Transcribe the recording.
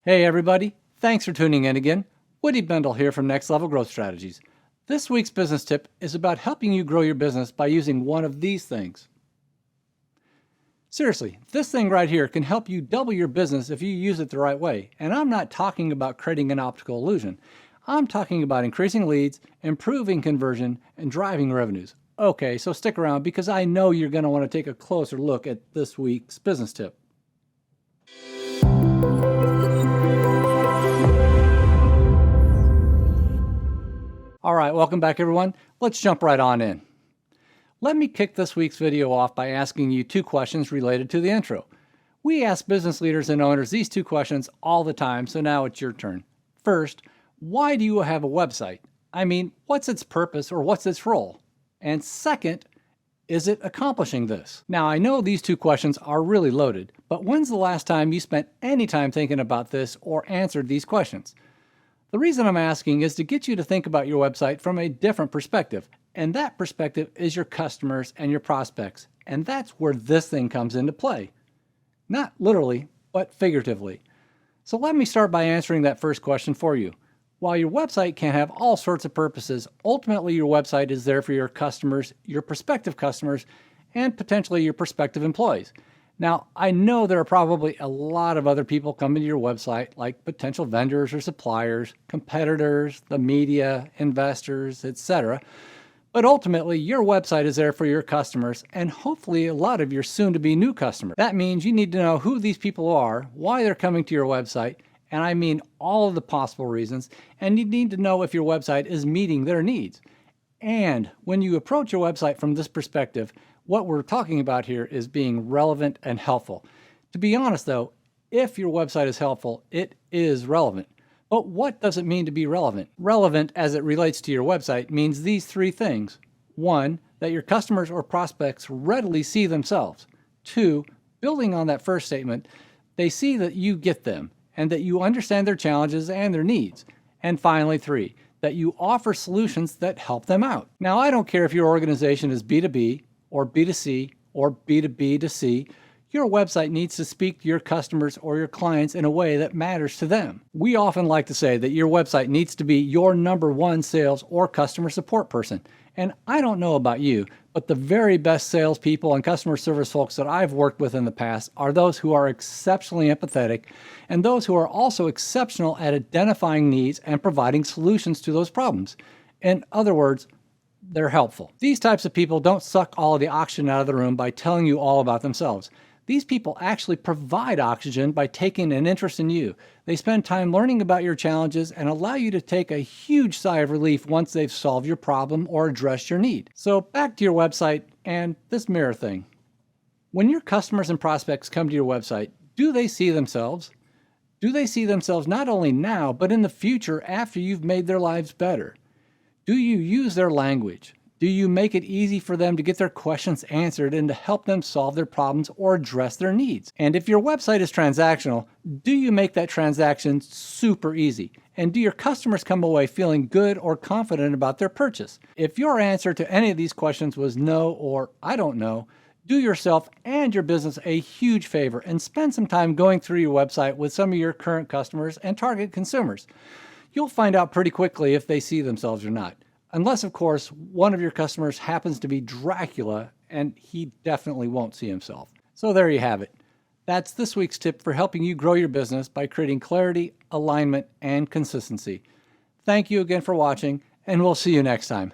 Hey everybody, thanks for tuning in again. Woody Bendle here from Next Level Growth Strategies. This week's business tip is about helping you grow your business by using one of these things. Seriously, this thing right here can help you double your business if you use it the right way. And I'm not talking about creating an optical illusion. I'm talking about increasing leads, improving conversion, and driving revenues. Okay, so stick around because I know you're going to want to take a closer look at this week's business tip. All right, welcome back everyone. Let's jump right on in. Let me kick this week's video off by asking you two questions related to the intro. We ask business leaders and owners these two questions all the time, so now it's your turn. First, why do you have a website? I mean, what's its purpose or what's its role? And second, is it accomplishing this? Now, I know these two questions are really loaded, but when's the last time you spent any time thinking about this or answered these questions? The reason I'm asking is to get you to think about your website from a different perspective, and that perspective is your customers and your prospects, and that's where this thing comes into play. Not literally, but figuratively. So let me start by answering that first question for you. While your website can have all sorts of purposes, ultimately your website is there for your customers, your prospective customers, and potentially your prospective employees. Now, I know there are probably a lot of other people coming to your website, like potential vendors or suppliers, competitors, the media, investors, etc. But ultimately, your website is there for your customers and hopefully a lot of your soon-to-be new customers. That means you need to know who these people are, why they're coming to your website, and I mean all of the possible reasons, and you need to know if your website is meeting their needs. And when you approach your website from this perspective, what we're talking about here is being relevant and helpful. To be honest though, if your website is helpful, it is relevant. But what does it mean to be relevant? Relevant as it relates to your website means these three things. 1, that your customers or prospects readily see themselves. 2, building on that first statement, they see that you get them and that you understand their challenges and their needs. And finally 3, that you offer solutions that help them out. Now, I don't care if your organization is B2B, or B2C, or B2B2C, your website needs to speak to your customers or your clients in a way that matters to them. We often like to say that your website needs to be your #1 sales or customer support person. And I don't know about you, but the very best salespeople and customer service folks that I've worked with in the past are those who are exceptionally empathetic and those who are also exceptional at identifying needs and providing solutions to those problems. In other words, they're helpful. These types of people don't suck all of the oxygen out of the room by telling you all about themselves. These people actually provide oxygen by taking an interest in you. They spend time learning about your challenges and allow you to take a huge sigh of relief once they've solved your problem or addressed your need. So back to your website and this mirror thing. When your customers and prospects come to your website, do they see themselves? Do they see themselves not only now, but in the future after you've made their lives better? Do you use their language? Do you make it easy for them to get their questions answered and to help them solve their problems or address their needs? And if your website is transactional, do you make that transaction super easy? And do your customers come away feeling good or confident about their purchase? If your answer to any of these questions was no or I don't know, do yourself and your business a huge favor and spend some time going through your website with some of your current customers and target consumers. You'll find out pretty quickly if they see themselves or not. Unless, of course, one of your customers happens to be Dracula, and he definitely won't see himself. So there you have it. That's this week's tip for helping you grow your business by creating clarity, alignment, and consistency. Thank you again for watching, and we'll see you next time.